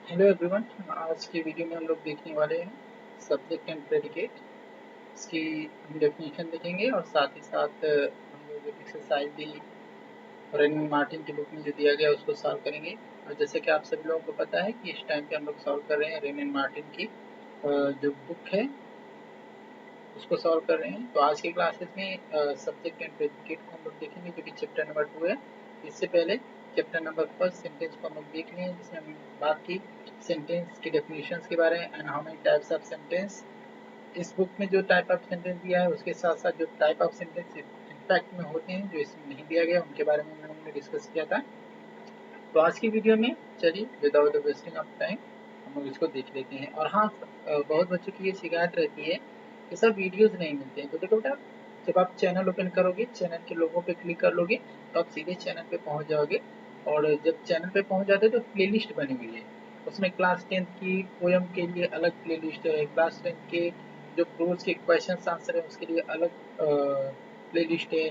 Hello everyone. आज के video में हम लोग देखने वाले हैं सब्जेक्ट एंड प्रेडिकेट। इसकी हम डेफिनेशन देखेंगे और साथ ही साथ हम लोग एक्सरसाइज भी रेन मार्टिन की बुक में जो दिया गया है उसको सॉल्व करेंगे। और जैसे कि आप सभी लोगों को पता है कि इस टाइम पे हम लोग सॉल्व कर रहे हैं रेन एंड मार्टिन की जो बुक है उसको सॉल्व कर रहे हैं। तो आज के क्लासेस में सब्जेक्ट एंड प्रेडिकेट को हम लोग देखेंगे जो कि चैप्टर नंबर 2 है। इससे पहले चैप्टर नंबर फर्स्ट सेंटेंस को हम लोग देख लिए जिसमें हम बात की सेंटेंस की डेफिनेशंस के बारे में and how many types of sentence. इस बुक में जो टाइप ऑफ सेंटेंस दिया है उसके साथ साथ जो टाइप ऑफ सेंटेंस इम्पैक्ट में होते हैं जो इसमें नहीं दिया गया उनके बारे में हम लोगों ने डिस्कस किया था। तो आज की वीडियो में चलिए विदाउट वेस्टिंग ऑफ टाइम हम लोग इसको देख लेते हैं। और हाँ, बहुत बच्चों की ये शिकायत रहती है कि सर वीडियोस नहीं मिलते हैं। तो देखो बेटा, जब आप चैनल ओपन करोगे, चैनल के लोगों पे क्लिक कर लोगे तो आप सीधे चैनल पे पहुंच जाओगे। और जब चैनल पे पहुंच जाते हो तो प्लेलिस्ट बनी हुई है, उसमें क्लास 10th की पोएम के लिए अलग प्लेलिस्ट है, क्लास 10th के जो प्रोज के क्वेश्चन आंसर है उसके लिए अलग प्लेलिस्ट है,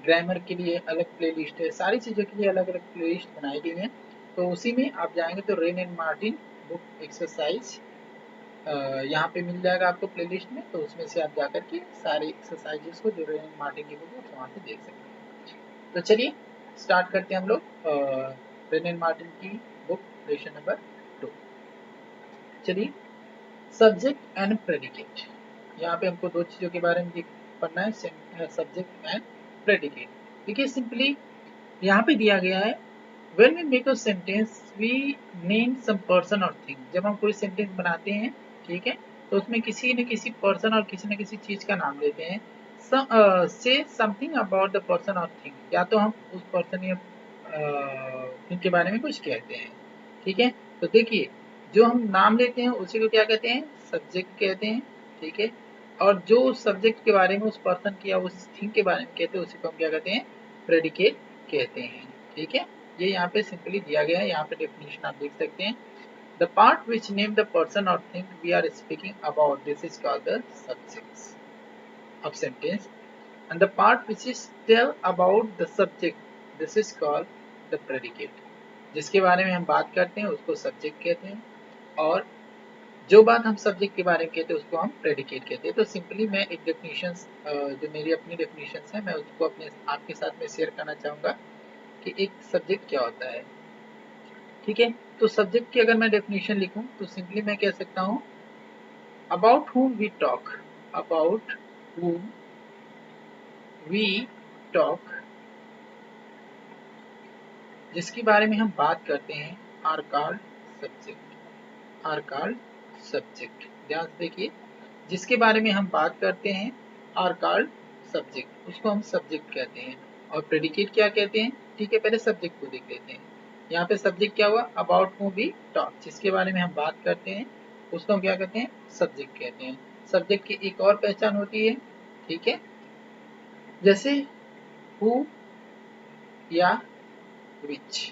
ग्रामर के लिए अलग प्लेलिस्ट है, सारी चीज़ों के लिए अलग अलग प्लेलिस्ट बनाई गई हैं। तो उसी में आप जाएंगे तो rain and Martin book exercise यहाँ पे मिल जाएगा आपको प्लेलिस्ट में। तो उसमें से आप जाकर के सारे एक्सरसाइजेस को जो रेन एंड मार्टिन की बुक है वहाँ से देख सकते हैं। तो चलिए स्टार्ट करते हैं हम लोग रेन एंड मार्टिन की बुक लेसन नंबर 2। चलिए, सब्जेक्ट एंड प्रेडिकेट। यहाँ पे हमको दो चीज़ों के बारे में पढ़ना है, सब्जेक्ट एंड प्रेडिकेट। देखिए सिंपली यहाँ पे दिया गया है when we make a sentence we name some person or thing। जब हम कोई सेंटेंस बनाते हैं, ठीक है, तो उसमें किसी न किसी पर्सन और किसी न किसी चीज का नाम देते हैं। से समथिंग अबाउट द पर्सन और थिंग, या तो हम उस पर्सन या थिंग के बारे में कुछ कहते हैं। ठीक है, तो देखिए जो हम नाम लेते हैं उसी को क्या कहते हैं, सब्जेक्ट कहते हैं। ठीक है, और जो सब्जेक्ट के बारे में उस पर्सन की या उस थिंग के बारे में कहते हैं उसी को हम क्या कहते हैं, प्रेडिकेट कहते हैं। ठीक है, ये यहाँ पे सिंपली दिया गया है, यहाँ पे डेफिनेशन आप देख सकते हैं। The part which name the person और thing we are speaking about this is called the subject of sentence and the part which is tell about the subject this is called the predicate. जिसके बारे में हम बात करते हैं उसको subject कहते हैं और जो बात हम सब्जेक्ट के बारे में कहते हैं उसको हम प्रेडिकेट कहते हैं। तो सिंपली मैं एक डेफिनेशन जो मेरी अपनी डेफिनेशन है मैं उसको अपने आपके साथ में शेयर करना चाहूँगा कि एक सब्जेक्ट क्या होता है। ठीक है, तो सब्जेक्ट की अगर मैं डेफिनेशन लिखूं तो सिंपली मैं कह सकता हूं about whom we talk, about whom we talk, जिसके बारे में हम बात करते हैं are called subject, are called subject. ध्यान से देखिए, जिसके बारे में हम बात करते हैं आर कॉल्ड सब्जेक्ट, उसको हम सब्जेक्ट कहते हैं। और प्रेडिकेट क्या कहते हैं, ठीक है, पहले सब्जेक्ट को देख लेते हैं। यहाँ पे सब्जेक्ट क्या हुआ, अबाउट हूम वी टॉक, जिसके बारे में हम बात करते हैं उसको हम क्या कहते हैं, सब्जेक्ट कहते हैं। सब्जेक्ट की एक और पहचान होती है, ठीक है, जैसे हु या विच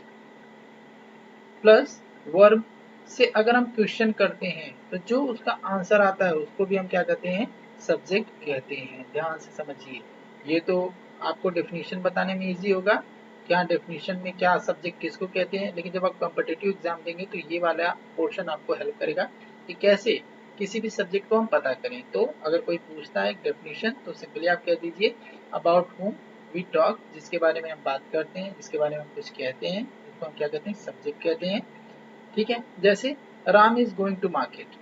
प्लस वर्ब से अगर हम क्वेश्चन करते हैं तो जो उसका आंसर आता है उसको भी हम क्या कहते हैं, सब्जेक्ट कहते हैं। ध्यान से समझिए, ये तो आपको डेफिनेशन बताने में इजी होगा क्या डेफिनेशन में क्या सब्जेक्ट किसको कहते हैं, लेकिन जब आप कॉम्पिटिटिव एग्जाम देंगे तो ये वाला पोर्शन आपको हेल्प करेगा कि कैसे किसी भी सब्जेक्ट को हम पता करें। तो अगर कोई पूछता है डेफिनेशन तो सिंपली आप कह दीजिए अबाउट हूम वी टॉक, जिसके बारे में हम बात करते हैं, जिसके बारे में हम कुछ कहते हैं, उसको हम क्या कहते हैं, सब्जेक्ट कहते हैं। ठीक है, जैसे Ram is going to market,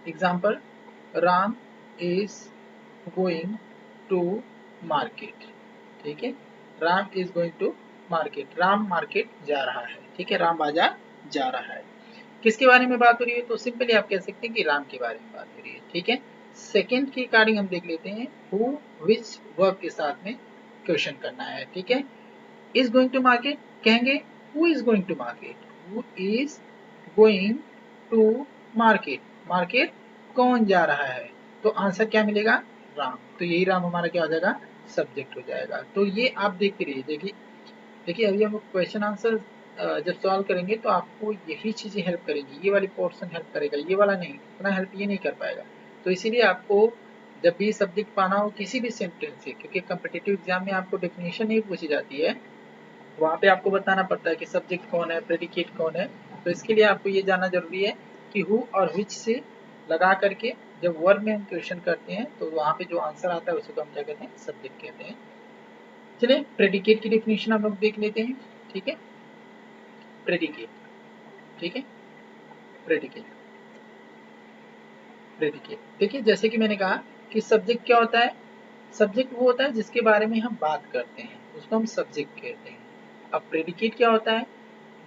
example Ram is going to market. ठीक है, Ram is going to market, Ram market जा रहा है। ठीक है, राम बाजार जा रहा है। किसके बारे में बात हो रही है, तो सिंपली आप कह सकते हैं कि राम के बारे में बात हो रही है। ठीक है, सेकेंड के अकॉर्डिंग हम देख लेते हैं हु विच वर्ब के साथ में क्वेश्चन करना है। ठीक है, इज गोइंग टू मार्केट कहेंगे who is going to market, who is going to market, market कौन जा रहा है, तो आंसर क्या मिलेगा, राम। तो यही राम हमारा क्या हो जाएगा, सब्जेक्ट हो जाएगा। तो ये आप देखते रहिए, देखिए देखिए अभी हम क्वेश्चन आंसर जब सॉल्व करेंगे तो आपको यही चीजें हेल्प करेंगी, ये वाली पोर्शन हेल्प करेगा, ये वाला नहीं, इतना हेल्प ये नहीं कर पाएगा। तो इसीलिए आपको जब भी सब्जेक्ट पाना हो किसी भी सेंटेंस से, क्योंकि कम्पिटिटिव एग्जाम में आपको डेफिनेशन नहीं पूछी जाती है, वहाँ पे आपको बताना पड़ता है कि सब्जेक्ट कौन है, प्रेडिकेट कौन है, तो इसके लिए आपको ये जानना जरूरी है कि हु और विच से लगा करके जब वर्ब में हम क्वेश्चन करते हैं तो वहाँ पे जो आंसर आता है उसे तो हम क्या कहते हैं, सब्जेक्ट कहते हैं। चलिए प्रेडिकेट की डेफिनेशन हम लोग देख लेते हैं। ठीक है, प्रेडिकेट, ठीक है, प्रेडिकेट, प्रेडिकेट। देखिए जैसे कि मैंने कहा कि सब्जेक्ट क्या होता है, सब्जेक्ट वो होता है जिसके बारे में हम बात करते हैं, उसको हम सब्जेक्ट कहते हैं। अब प्रेडिकेट क्या होता है,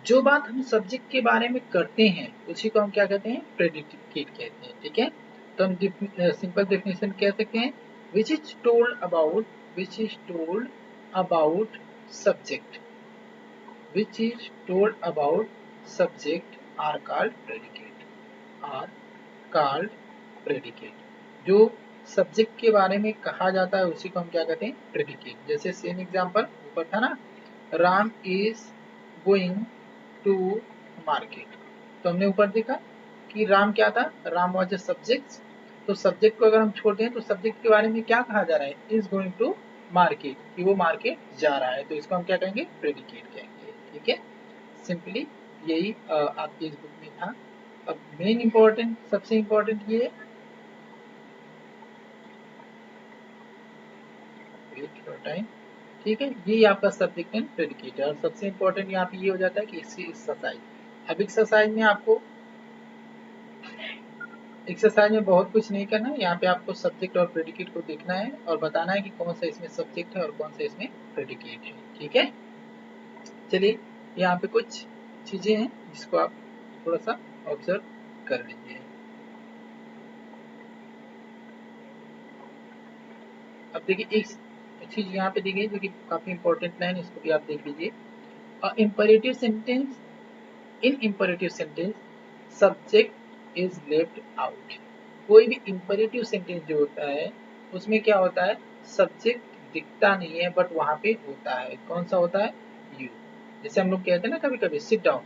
जो बात हम सब्जेक्ट के बारे में करते हैं उसी को हम क्या कहते हैं, प्रेडिकेट कहते हैं। ठीक है, तो हम सिंपल डेफिनेशन कह सकते हैं, which is told about, which is told about subject, which is told about subject are called predicate, are called predicate. जो सब्जेक्ट के बारे में कहा जाता है उसी को हम क्या कहते हैं, प्रेडिकेट। जैसे सेम एग्जांपल ऊपर था ना, Ram is going to market, तो हमने ऊपर देखा कि राम क्या था, राम वॉज अ सब्जेक्ट। तो सब्जेक्ट को अगर हम छोड़ दें तो सब्जेक्ट के बारे में क्या कहा जा रहा है, इज गोइंग टू मार्केट, कि वो मार्केट जा रहा है, तो इसको हम क्या कहेंगे, प्रेडिकेट कहेंगे। ठीक है, सिंपली यही आपकी इस बुक में था। अब मेन इंपॉर्टेंट, सबसे इंपॉर्टेंट ये टाइम, ठीक है, ये आपका सब्जेक्ट एंड प्रेडिकेट है। और सबसे इंपॉर्टेंट यहाँ पे ये हो जाता है कि इसकी एक्सरसाइज। अब एक्सरसाइज में आपको, एक्सरसाइज में बहुत कुछ नहीं करना है, यहाँ पे आपको सब्जेक्ट और प्रेडिकेट को देखना है और बताना है कि कौन सा इसमें सब्जेक्ट है और कौन सा इसमें प्रेडिकेट है। ठीक है, चलिए यहाँ पे कुछ चीजें हैं जिसको आप थोड़ा सा ऑब्जर्व कर लीजिए। अब देखिए एक चीज यहाँ पे दी गई जो कि काफी इंपॉर्टेंट लाइन, इसको भी आप देख लीजिए। Imperative sentence, in imperative sentence subject is left out. कोई भी इंपरेटिव सेंटेंस जो होता है उसमें क्या होता है, सब्जेक्ट दिखता नहीं है बट वहां पे होता है। कौन सा होता है, यू। जैसे हम लोग कहते हैं ना कभी कभी सिट डाउन,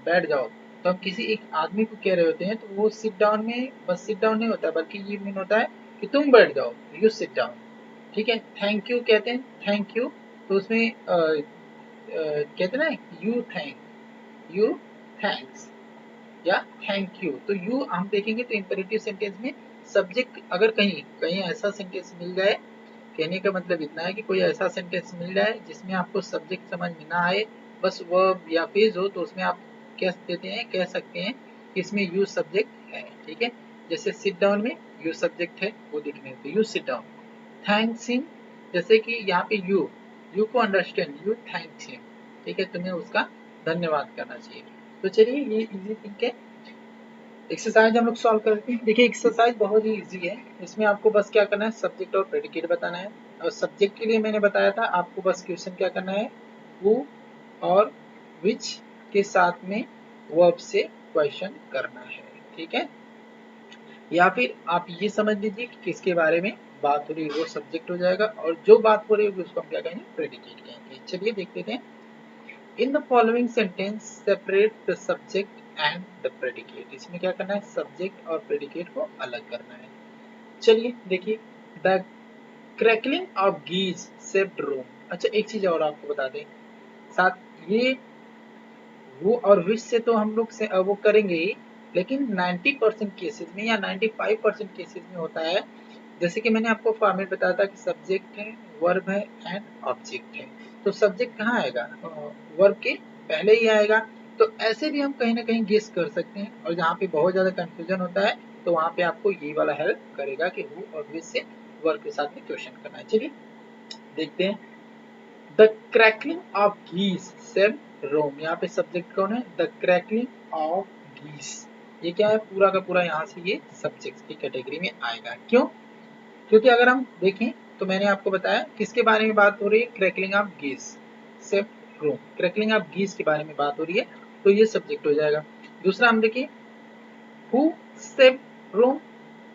बैठ जाओ, तो हम किसी एक आदमी को कह रहे होते हैं तो वो सिट डाउन में बस सिट डाउन नहीं होता बल्कि ये मीन होता है कि तुम बैठ जाओ, यू सिट डाउन। ठीक है, थैंक यू कहते हैं, थैंक यू, तो उसमें कहते हैं ना यू थैंक, यू थैंक्स या थैंक यू, तो यू हम देखेंगे तो इंपेरेटिव सेंटेंस में सब्जेक्ट अगर कहीं कहीं ऐसा सेंटेंस मिल जाए, कहने का मतलब इतना है कि कोई ऐसा सेंटेंस मिल जाए जिसमें आपको सब्जेक्ट समझ में ना आए, बस वर्ब या फ्रेज हो, तो उसमें आप कह देते हैं, कह सकते हैं कि इसमें यू सब्जेक्ट है। ठीक है, जैसे सिट डाउन में यू सब्जेक्ट है, वो देखने तो you sit down. Thanks him, जैसे कि यहाँ पे यू को अंडरस्टैंड, यू थैंक्स हिम, ठीक है, तुम्हें उसका धन्यवाद करना चाहिए। तो चलिए ये इजी थिंग है। एक्सरसाइज हम लोग सॉल्व करते हैं। देखिए एक्सरसाइज बहुत ही इजी है, इसमें आपको बस क्या करना है, सब्जेक्ट और प्रेडिकेट बताना है। और सब्जेक्ट के लिए मैंने बताया था आपको बस क्वेश्चन क्या करना है, हु और विच के साथ में वर्ब से क्वेश्चन करना है। ठीक है, या फिर आप ये समझ लीजिए कि किसके बारे में बात हो रही है वो सब्जेक्ट हो जाएगा, और जो बात हो रही होगी उसको हम क्या कहेंगे, प्रेडिकेट कहेंगे। चलिए देख लेते हैं। In the following sentence separate the subject and the predicate. इसमें क्या करना है, सब्जेक्ट और प्रेडिकेट को अलग करना है। चलिए देखिए, the crackling of geese saved Rome. अच्छा एक चीज और आपको बता दें साथ, ये वो और विश से तो हम लोग से वो करेंगे ही, लेकिन 90% केसेस में या 95% केसेस में होता है, जैसे कि मैंने आपको फॉर्मेट बताया था कि सब्जेक्ट है, वर्ब है एंड ऑब्जेक्ट है। तो सब्जेक्ट कहाँ आएगा, वर्ब के पहले ही आएगा। तो ऐसे भी हम कहीं ना कहीं गेस कर सकते हैं, और जहाँ पे बहुत ज्यादा कंफ्यूजन होता है तो वहाँ पे आपको ये वाला हेल्प करेगा कि हु और विच से वर्ब के साथ में क्वेश्चन करना है। चलिए देखते हैं। द क्रैकलिंग ऑफ गीस सेव रोम, यहाँ पे सब्जेक्ट कौन है, द क्रैकलिंग ऑफ गीस, ये क्या है, पूरा का पूरा यहाँ से ये सब्जेक्ट की कैटेगरी में आएगा। क्यों, क्योंकि अगर हम देखें तो मैंने आपको बताया किसके बारे में बात हो रही है, क्रैकलिंग ऑफ गीस सेव रोम, क्रैकलिंग ऑफ गीस के बारे में बात हो रही है, तो ये सब्जेक्ट हो जाएगा। दूसरा हम देखिए, हु सेव रोम,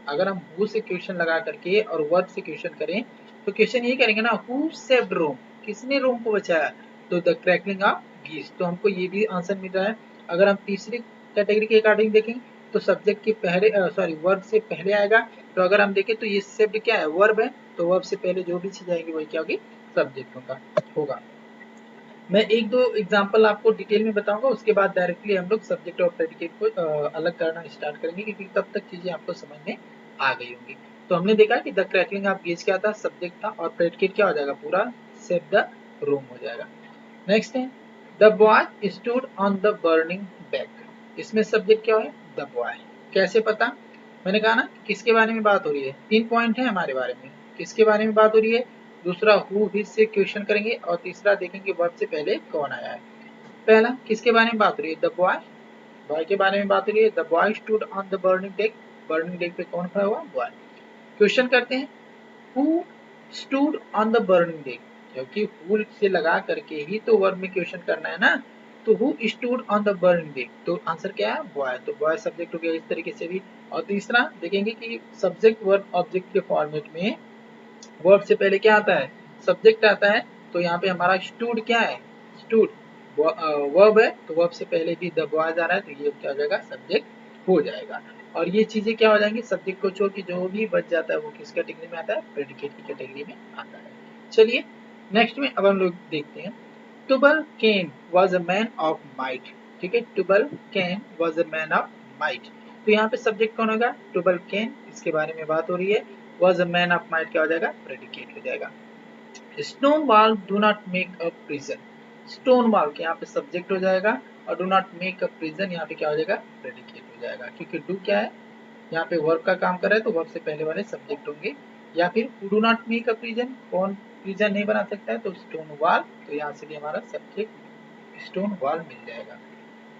अगर हम हु से क्वेश्चन लगा करके और वर्ब से क्वेश्चन करें तो क्वेश्चन ये करेंगे ना, हु सेव्ड रोम, किसने रोम को बचाया, तो द क्रैकलिंग ऑफ गीस, तो हमको ये भी आंसर मिल रहा है। अगर हम तीसरी कैटेगरी के अकॉर्डिंग देखें तो सब्जेक्ट के पहले सॉरी वर्ब से पहले आएगा, तो अगर हम देखें तो ये सेव्ड क्या है, वर्ब है, तो वर्ब से पहले जो भी चीज आएगी वही क्या होगी, सब्जेक्ट होगा। मैं एक दो एग्जांपल आपको डिटेल में बताऊंगा, उसके बाद डायरेक्टली हम लोग सब्जेक्ट और प्रेडिकेट को अलग करना स्टार्ट करेंगे, क्योंकि तब तक चीजें आपको समझ में आ गई होंगी। तो हमने देखा कि द क्रैकलिंग ऑफ गेज क्या था, सब्जेक्ट था, और प्रेडिकेट क्या हो जाएगा, पूरा सेव द रूम हो जाएगा। नेक्स्ट है the boy stood on the burning bag. इसमें सब्जेक्ट क्या है, द बॉय। कैसे पता, मैंने कहा ना किसके बारे में बात हो रही है, 3 पॉइंट है हमारे बारे में, किसके बारे में बात हो रही है, दूसरा हु हिज से क्वेश्चन करेंगे, और तीसरा देखेंगे वर्ब से पहले कौन आया है। पहला किसके बारे में बात हो रही है, द बॉय, बॉय के बारे में बात हो रही है। The boy stood on the burning deck, burning deck पे कौन खड़ा हुआ, बॉय। क्वेश्चन करते हैं who stood on the burning deck, क्योंकि हु से लगा करके ही तो वर्ब में क्वेश्चन करना है ना, तो who stood on the burning deck, तो आंसर क्या है, बॉय। तो बॉय सब्जेक्ट हो गया इस तरीके से भी। और तीसरा देखेंगे कि सब्जेक्ट वर्ब ऑब्जेक्ट के फॉर्मेट में वर्ब से पहले क्या आता है, सब्जेक्ट आता है। तो यहाँ पे हमारा स्टूड क्या है, स्टूड वर्ब है, तो वर्ब से पहले भी द बॉयज आ रहा है, तो ये क्या हो जाएगा, सब्जेक्ट हो जाएगा। और ये चीजें क्या हो जाएंगी, सब्जेक्ट को छोड़ के जो भी बच जाता है वो किस कैटेगरी में आता है, प्रेडिकेट की कैटेगरी में आता है। चलिए नेक्स्ट में अब हम लोग देखते हैं Tubal Cain was a man of might. ठीक है, Tubal Cain was a man of might, तो यहाँ पे सब्जेक्ट कौन होगा, टुबल केन, इसके बारे में बात हो रही है। Was a man of might क्या हो जाएगा, प्रेडिकेट हो जाएगा। Stone wall do not make a prison, stone wall के यहाँ पे सब्जेक्ट हो जाएगा, और do not make a prison यहाँ पे क्या हो जाएगा, प्रेडिकेट हो जाएगा, क्योंकि डू क्या है, यहाँ पे वर्ब का काम कर रहा है, तो वर्ब से पहले वाले सब्जेक्ट होंगे। या फिर who do not make a prison, कौन प्रिजन नहीं बना सकता है, तो स्टोन वॉल, तो यहाँ से भी हमारा सब्जेक्ट स्टोन वॉल मिल जाएगा।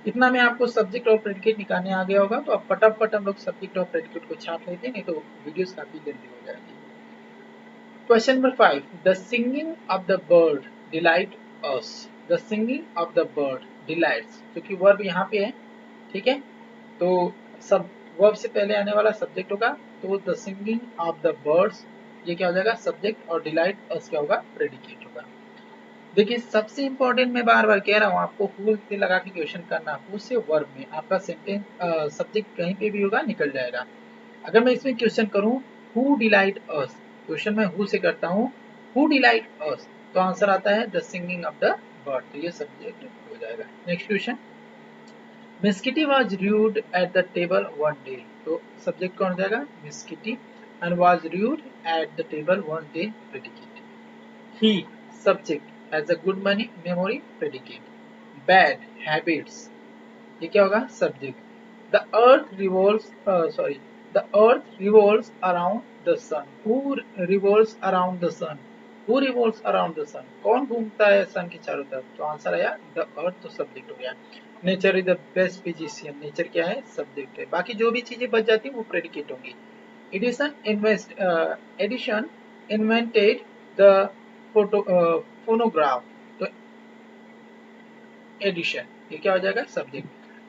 इतना में आपको सब्जेक्ट और प्रेडिकेट निकालने आ गया होगा, तो अब फटाफट हम लोग सब्जेक्ट और प्रेडिकेट को छाप लेते हैं, नहीं तो वीडियोस काफी लेंथी हो जाएगी। Question number 5. The singing of the bird delight us. The singing of the bird delights, क्योंकि वर्ब यहाँ पे है, ठीक है, तो सब वर्ब से पहले आने वाला सब्जेक्ट होगा, तो the singing of the birds ये क्या हो जाएगा, सब्जेक्ट, और डिलाइट अस क्या होगा, प्रेडिकेट होगा। देखिए सबसे इंपॉर्टेंट मैं बार बार कह रहा हूँ आपको, हु से लगा के क्वेश्चन करना, हु से वर्ब में आपका सेंटेंस सब्जेक्ट कहीं पे भी होगा, निकल जाएगा। अगर मैं इसमें क्वेश्चन करूं हु डिलाइट अस, क्वेश्चन मैं हु से करता हूं, हु डिलाइट अस, तो आंसर आता है the singing of the bird, तो ये सब्जेक्ट हो जाएगा। Next question, miss Kitty was rude at the table one day, तो सब्जेक्ट कौन हो जाएगा, miss Kitty, and was rude at the table one day, predicate. He subject has a good money memory, predicate. Bad habits ये क्या होगा, subject. The earth revolves sorry the earth revolves around the sun, who revolves around the sun, who revolves around the सन, कौन घूमता है सन के चारों तरफ, तो आंसर आया द अर्थ, तो सब्जेक्ट हो गया। Nature is the best physician, nature क्या है, सब्जेक्ट है, बाकी जो भी चीजें बच जाती है वो प्रेडिकेट होंगी। Edison invented the photo phonograph, तो एडिशन ये क्या हो जाएगा, subject.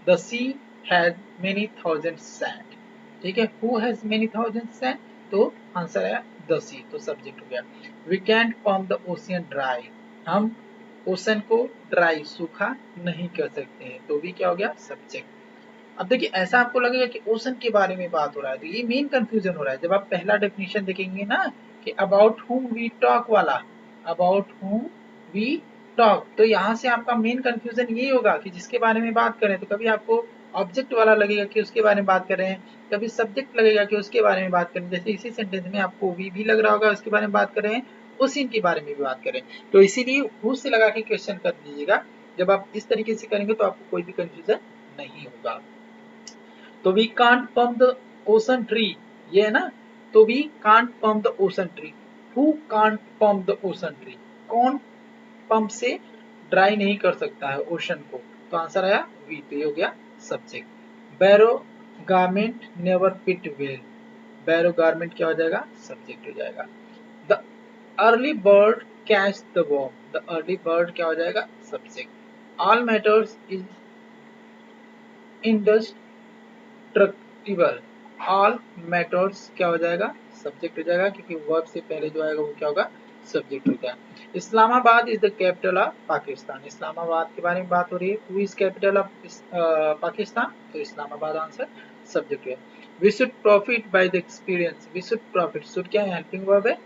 The sea has many thousand sand, ठीक है, who has many thousand sand, तो आंसर है द सी, तो सब्जेक्ट हो गया। We can't pump the ocean dry, हम ओशन को ड्राई सूखा नहीं कर सकते हैं, तो भी क्या हो गया, सब्जेक्ट। अब देखिए ऐसा आपको लगेगा कि ओशन के बारे में बात हो रहा है, तो ये मेन कंफ्यूजन हो रहा है जब आप पहला डेफिनेशन देखेंगे ना, कि अबाउट हुम वी टॉक वाला, अबाउट हुम वी टॉक, तो यहाँ से आपका मेन कंफ्यूजन यही होगा कि जिसके बारे में बात करें, तो कभी आपको ऑब्जेक्ट वाला लगेगा कि उसके बारे में बात कर रहे हैं, कभी सब्जेक्ट लगेगा कि उसके बारे में बात करें, जैसे इसी सेंटेंस में आपको वी भी लग रहा होगा उसके बारे में बात कर रहे हैं, उस सीन के बारे में भी बात करें, तो इसीलिए हु से लगा के क्वेश्चन कर दीजिएगा। जब आप इस तरीके से करेंगे तो आपको कोई भी कंफ्यूजन नहीं होगा। तो we can't pump the ocean tree, ये है ना, तो we can't pump the ocean tree, who can't pump the ocean tree, कौन पंप से ड्राई नहीं कर सकता है ओशन को, तो आंसर आया वी, तो ये हो गया subject. Borrowed garment never fit well, borrowed garment क्या हो जाएगा, सब्जेक्ट हो जाएगा। The early bird catch the worm, the early bird क्या हो जाएगा, subject. All matters is indestructible, all matters क्या हो जाएगा, सब्जेक्ट हो जाएगा, क्योंकि वर्ब से पहले जो आएगा वो क्या होगा, सब्जेक्ट होगा। Islamabad is the capital of Pakistan, Islamabad के बारे में बात हो रही है, who is capital of Pakistan, तो इस्लामाबाद आंसर, सब्जेक्ट है। We should profit by the experience, we should profit, should क्या है, हेल्पिंग वर्ब है,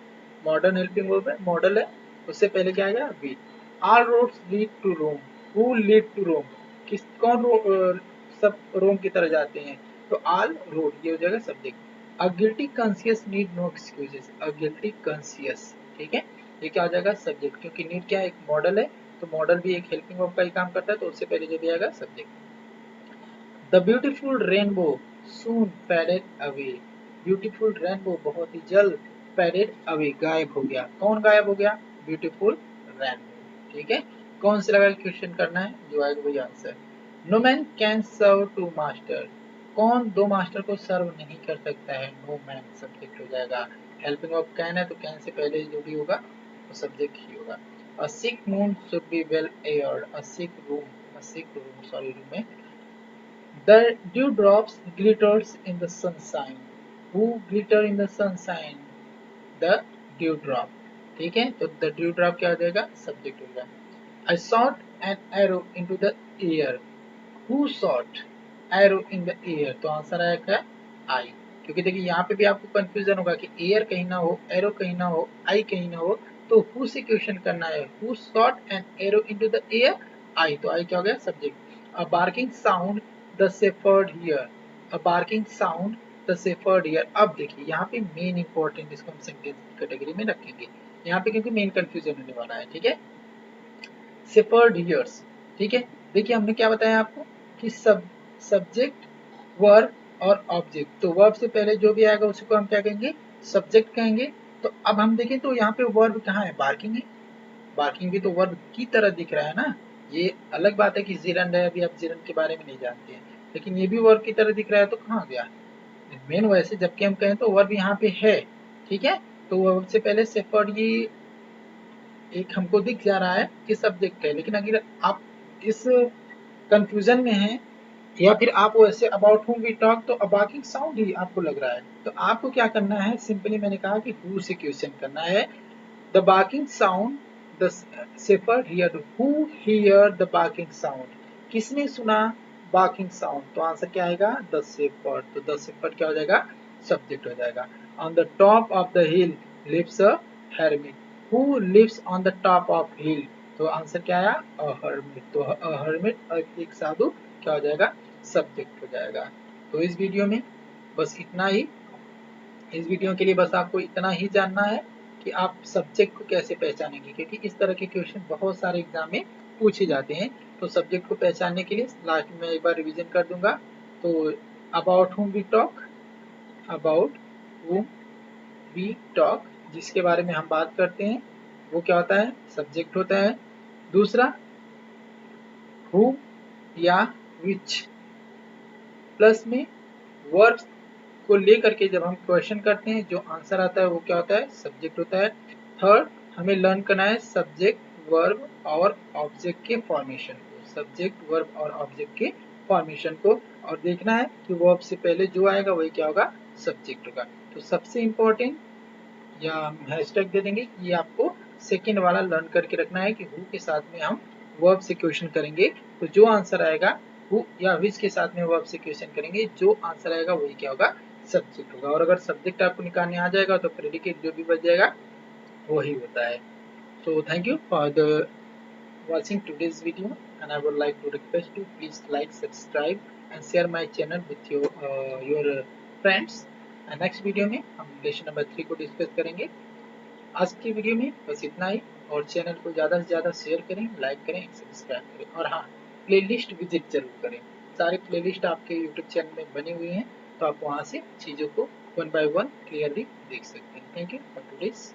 मॉडर्न हेल्पिंग वर्ब है, मॉडल है, उससे पहले क्या आएगा, we. All roads lead to Rome, who lead to Rome, किस कौन सब रोम की तरह जाते हैं, तो ऑल रोड ये हो जाएगा subject. A guilty conscious need no excuses, a guilty conscious, ठीक है, ये क्या हो जाएगा सब्जेक्ट, क्योंकि नीड क्या है एक मॉडल है, तो मॉडल भी एक हेल्पिंग वर्ब का ही काम करता है, तो उससे पहले जो भी आएगा subject. The beautiful rainbow soon faded away, beautiful rainbow बहुत ही जल्द फेडेड अवे गायब हो गया, कौन गायब हो गया, ब्यूटीफुल रेनबो, ठीक है। कौन से लगा क्वेश्चन करना है, जो आएगा वही answer. No man can serve two master, कौन दो मास्टर को सर्व नहीं कर सकता है, नो मैन सब्जेक्ट हो जाएगा। हेल्पिंग वर्ब कैन है, तो कैन से पहले जो भी होगा वो सब्जेक्ट ही होगा। A sick moon should be well aired, a sick room sorry room में। The dewdrops glitters in the sunshine. Who glitter in the sunshine? The dewdrop. ठीक है, तो the dewdrop क्या हो जाएगा सब्जेक्ट होगा। I shot an arrow into the air. Who shot arrow in the air? तो answer आएगा I, क्योंकि देखिए यहाँ पे भी आपको कंफ्यूजन होगा कि एयर कहीं ना हो, एरो कहीं ना हो, आई कहीं ना हो, तो हु से क्वेश्चन करना है। Who shot an arrow into the air, I, तो आई क्या हो गया subject. A barking sound the shepherd hear, a barking sound the shepherd hear. अब देखिए यहाँ पे मेन इंपॉर्टेंट, इसको हम सेंटेंस कैटेगरी में रखेंगे यहाँ पे, क्योंकि मेन कंफ्यूजन होने वाला है, ठीक है। शेफर्ड हियर्स, ठीक है, देखिए हमने क्या बताया आपको कि सब्जेक्ट वर्ब और ऑब्जेक्ट, तो वर्ब से पहले जो भी आएगा उसको हम क्या कहेंगे सब्जेक्ट कहेंगे। तो अब हम देखें तो यहाँ पे वर्ब कहाँ है, बार्किंग है, बार्किंग भी तो वर्ब की तरह दिख रहा है ना। ये अलग बात है कि जिरंड है, अभी आप जिरंड के बारे में नहीं जानते हैं, लेकिन ये भी वर्ब की तरह दिख रहा है, तो कहाँ गया मेन, वैसे जबकि हम कहें तो वर्ब यहाँ पे है, ठीक है। तो वर्ब से पहले शेफर्ड ये एक हमको दिख जा रहा है कि सब्जेक्ट है, लेकिन अगर आप इस कंफ्यूजन में हैं या फिर आप वैसे अबाउट हुम वी टॉक तो अबाकिंग साउंड ही आपको लग रहा है, तो आपको क्या करना है, सिंपली मैंने कहा कि हु से क्वेश्चन करना है। The barking sound the shepherd hear, who hear the barking sound, किसने सुना बार्किंग साउंड, तो आंसर क्या आएगा द शेफर्ड, तो द शेफर्ड क्या हो जाएगा सब्जेक्ट हो जाएगा। On the top of the hill lives a hermit, who lives on the top of hill, तो आंसर क्या आया अ hermit, तो अ hermit एक साधु क्या हो जाएगा सब्जेक्ट हो जाएगा। तो इस वीडियो में बस इतना ही, इस वीडियो के लिए बस आपको इतना ही जानना है कि आप सब्जेक्ट को कैसे पहचानेंगे, क्योंकि इस तरह के क्वेश्चन बहुत सारे एग्जाम में पूछे जाते हैं। तो सब्जेक्ट को पहचानने के लिए लास्ट में एक बार रिवीजन कर दूंगा। तो about whom we talk, about whom we talk, जिसके बारे में हम बात करते हैं वो क्या होता है सब्जेक्ट होता है। दूसरा हु या विच, प्लस में वर्ब्स को लेकर के जब हम क्वेश्चन करते हैं जो आंसर आता है वो क्या होता है सब्जेक्ट होता है। थर्ड, हमें लर्न करना है सब्जेक्ट वर्ब और ऑब्जेक्ट के फॉर्मेशन को, सब्जेक्ट वर्ब और ऑब्जेक्ट के फॉर्मेशन को, और देखना है कि वर्ब से पहले जो आएगा वही क्या होगा सब्जेक्ट होगा। तो सबसे इम्पोर्टेंट या हैशटैग दे देंगे, ये आपको सेकंड वाला लर्न करके रखना है कि हु के साथ में हम वर्ब से क्वेश्चन करेंगे, तो जो आंसर आएगा हु या विच के साथ में वर्ब से क्वेश्चन करेंगे, जो आंसर आएगा वही क्या होगा सब्जेक्ट होगा। और अगर सब्जेक्ट आपको निकालने आ जाएगा तो प्रेडिकेट जो भी बच जाएगा वही होता है। So thank you for the watching today's video, and I would like to request you please like, subscribe and share my channel with your friends. And next video में हम लेसन नंबर 3 को डिस्कस करेंगे। आज की video में बस इतना ही, और चैनल को ज़्यादा से ज़्यादा शेयर करें, लाइक करें, सब्सक्राइब करें, और हाँ प्लेलिस्ट विजिट जरूर करें। सारे प्लेलिस्ट आपके यूट्यूब चैनल में बनी हुई हैं, तो आप वहाँ से चीज़ों को वन बाय वन क्लियरली देख सकते हैं। Thank you for today's.